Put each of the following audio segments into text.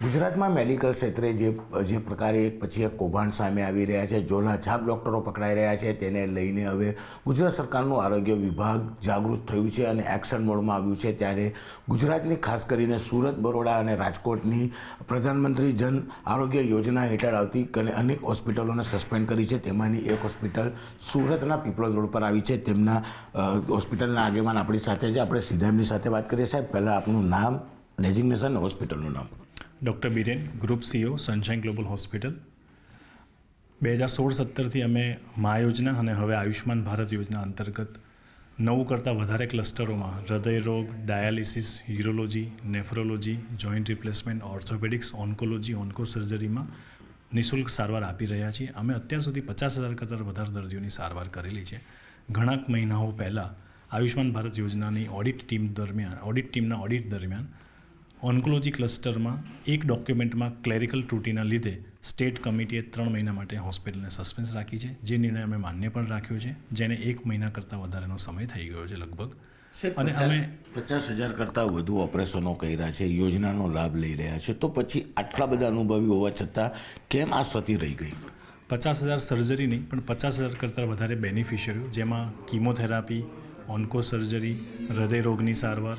ગુજરાતમાં મેડિકલ ક્ષેત્રે જે પ્રકારે એક પછી એક કૌભાંડ સામે આવી રહ્યા છે, ઝોલાછાપ ડૉક્ટરો પકડાઈ રહ્યા છે, તેને લઈને હવે ગુજરાત સરકારનું આરોગ્ય વિભાગ જાગૃત થયું છે અને એક્શન મોડમાં આવ્યું છે. ત્યારે ગુજરાતની ખાસ કરીને સુરત, બરોડા અને રાજકોટની પ્રધાનમંત્રી જન આરોગ્ય યોજના હેઠળ આવતી અનેક હોસ્પિટલોને સસ્પેન્ડ કરી છે. તેમાંની એક હોસ્પિટલ સુરતના પીપળોદ રોડ પર આવી છે. તેમના હોસ્પિટલના આગેવાન આપણી સાથે છે. આપણે સીધા એમની સાથે વાત કરીએ. સાહેબ, પહેલાં આપનું નામ, ડેઝિગ્નેશન અને હોસ્પિટલનું નામ. Doctor Biren, group CEO, Sunshine Global Hospital. 2016-17થી અમે મા યોજના અને હવે આયુષ્માન ભારત યોજના અંતર્ગત 9 કરતાં વધારે ક્લસ્ટરોમાં હૃદયરોગ, dialysis, urology, nephrology, joint replacement, orthopaedics, oncology, onco સર્જરીમાં નિઃશુલ્ક સારવાર આપી રહ્યા છીએ. અમે અત્યાર સુધી 50,000 કરતાં વધારે દર્દીઓની સારવાર કરેલી છે. ઘણા મહિનાઓ પહેલાં આયુષ્માન ભારત યોજનાની ઓડિટ ટીમના ઓડિટ દરમિયાન ઓન્કોલોજી ક્લસ્ટરમાં એક ડોક્યુમેન્ટમાં ક્લેરિકલ ત્રુટિના લીધે સ્ટેટ કમિટીએ 3 મહિના માટે હોસ્પિટલને સસ્પેન્સ રાખી છે. જે નિર્ણય અમે માન્ય પણ રાખ્યો છે, જેને 1 મહિના કરતાં વધારેનો સમય થઈ ગયો છે લગભગ. અને અમે 50,000 કરતાં વધુ ઓપરેશનો કર્યા છે, યોજનાનો લાભ લઈ રહ્યા છે, તો પછી આટલા બધા અનુભવી હોવા છતાં કેમ આ સતી રહી ગઈ? 50,000 સર્જરી નહીં, પણ 50,000 કરતાં વધારે બેનિફિશિયરીઓ, જેમાં કિમોથેરાપી, ઓન્કો સર્જરી, હૃદયરોગની સારવાર,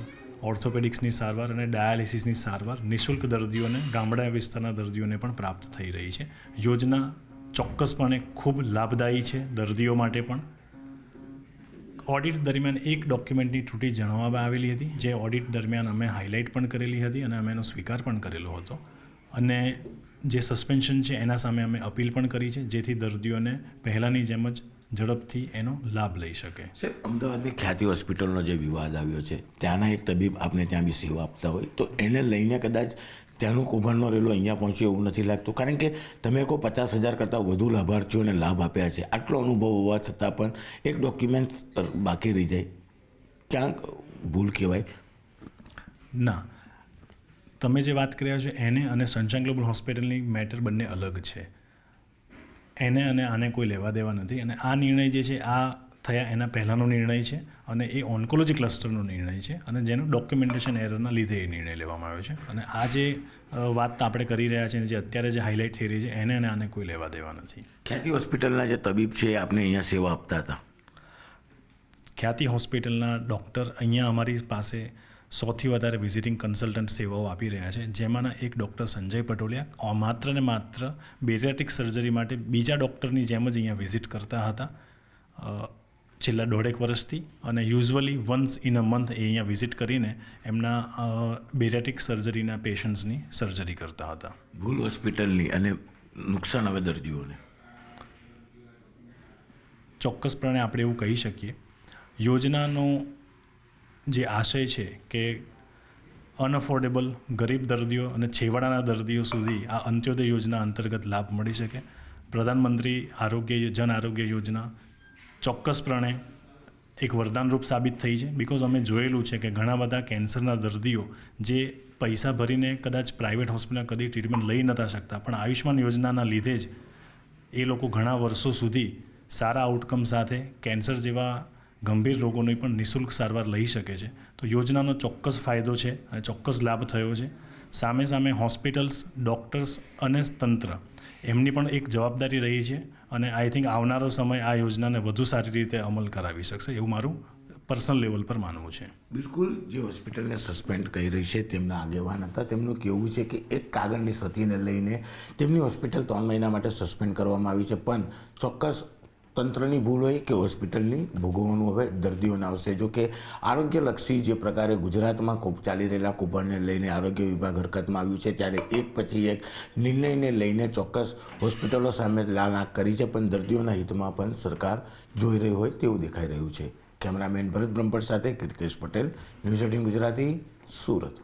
ઓર્થોપેડિક્સની સારવાર અને ડાયાલિસિસની સારવાર નિઃશુલ્ક દર્દીઓને, ગામડા વિસ્તારના દર્દીઓને પણ પ્રાપ્ત થઈ રહી છે. યોજના ચોક્કસપણે ખૂબ લાભદાયી છે દર્દીઓ માટે પણ. ઓડિટ દરમિયાન એક ડોક્યુમેન્ટની ત્રુટિ જણાવવામાં આવેલી હતી, જે ઓડિટ દરમિયાન અમે હાઇલાઇટ પણ કરેલી હતી અને અમે એનો સ્વીકાર પણ કરેલો હતો. અને જે સસ્પેન્શન છે એના સામે અમે અપીલ પણ કરી છે, જેથી દર્દીઓને પહેલાંની જેમ જ ઝડપથી એનો લાભ લઈ શકે. અમદાવાદની ખ્યાતિ હોસ્પિટલનો જે વિવાદ આવ્યો છે, ત્યાંના એક તબીબ આપણે ત્યાં બી સેવા આપતા હોય, તો એને લઈને કદાચ ત્યાંનું કૌભાંડનો રેલો અહીંયા પહોંચ્યો એવું નથી લાગતું? કારણ કે તમે કહો 50,000 કરતાં વધુ લાભાર્થીઓને લાભ આપ્યા છે, આટલો અનુભવ હોવા છતાં પણ એક ડોક્યુમેન્ટ બાકી રહી જાય, ક્યાંક ભૂલ કહેવાય? ના, તમે જે વાત કર્યા છો એને અને સનશાઇન ગ્લોબલ હોસ્પિટલની મેટર બંને અલગ છે. એને અને આને કોઈ લેવા દેવા નથી. અને આ નિર્ણય જે છે આ થયા એના પહેલાંનો નિર્ણય છે અને એ ઓન્કોલોજી ક્લસ્ટરનો નિર્ણય છે અને જેનું ડોક્યુમેન્ટેશન એરરના લીધે એ નિર્ણય લેવામાં આવ્યો છે. અને આ જે વાત આપણે કરી રહ્યા છીએ, જે અત્યારે જે હાઇલાઇટ થઈ રહી છે, એને અને આને કોઈ લેવા દેવા નથી. ખ્યાતિ હોસ્પિટલના જે તબીબ છે આપણે અહીંયા સેવા આપતા હતા. ખ્યાતિ હોસ્પિટલના ડૉક્ટર અહીંયા અમારી પાસે 100થી વધારે વિઝિટિંગ કન્સલ્ટન્ટ સેવાઓ આપી રહ્યા છે, જેમાંના એક ડૉક્ટર સંજય પટોલિયા માત્ર ને માત્ર બેરિયાટ્રિક સર્જરી માટે બીજા ડૉક્ટરની જેમ જ અહીંયા વિઝિટ કરતા હતા છેલ્લા 1.5 વર્ષથી. અને usually once in a month એ અહીંયા વિઝિટ કરીને એમના બેરિયાટ્રિક સર્જરીના પેશન્ટ્સની સર્જરી કરતા હતા. ભૂલ હોસ્પિટલની અને નુકસાન હવે દર્દીઓને ચોક્કસપણે આપણે એવું કહી શકીએ, યોજનાનો જે આશય છે કે અનઅફોર્ડેબલ ગરીબ દર્દીઓ અને છેવાડાના દર્દીઓ સુધી આ અંત્યોદય યોજના અંતર્ગત લાભ મળી શકે. પ્રધાનમંત્રી જન આરોગ્ય યોજના ચોક્કસપણે એક વરદાનરૂપ સાબિત થઈ છે. બિકોઝ અમે જોયેલું છે કે ઘણા બધા કેન્સરના દર્દીઓ જે પૈસા ભરીને કદાચ પ્રાઇવેટ હોસ્પિટલમાં કદી ટ્રીટમેન્ટ લઈ નહોતા શકતા, પણ આયુષ્માન યોજનાના લીધે જ એ લોકો ઘણા વર્ષો સુધી સારા આઉટકમ સાથે કેન્સર જેવા ગંભીર રોગોની પણ નિઃશુલ્ક સારવાર લઈ શકે છે. તો યોજનાનો ચોક્કસ ફાયદો છે અને ચોક્કસ લાભ થયો છે. સામે સામે હોસ્પિટલ્સ, ડૉક્ટર્સ અને તંત્ર એમની પણ એક જવાબદારી રહી છે અને આઈ થિંક આવનારો સમય આ યોજનાને વધુ સારી રીતે અમલ કરાવી શકશે એવું મારું પર્સનલ લેવલ પર માનવું છે. બિલકુલ. જે હોસ્પિટલને સસ્પેન્ડ કરી રહી છે તેમના આગેવાન હતા, તેમનું કહેવું છે કે એક કાગળની સતીને લઈને તેમની હોસ્પિટલ 3 મહિના માટે સસ્પેન્ડ કરવામાં આવી છે, પણ ચોક્કસ તંત્રની ભૂલ હોય કે હોસ્પિટલની ભોગવવાનું હવે દર્દીઓને આવશે. જો કે આરોગ્યલક્ષી જે પ્રકારે ગુજરાતમાં ખૂબ ચાલી રહેલા કૌભાંડને લઈને આરોગ્ય વિભાગ હરકતમાં આવ્યું છે, ત્યારે એક પછી એક નિર્ણયને લઈને ચોક્કસ હોસ્પિટલો સામે લાલ આંખ કરી છે, પણ દર્દીઓના હિતમાં પણ સરકાર જોઈ રહી હોય તેવું દેખાઈ રહ્યું છે. કેમેરામેન ભરત બ્રહ્મભટ્ટ સાથે કીર્તેશ પટેલ, ન્યૂઝ 18 ગુજરાતી, સુરત.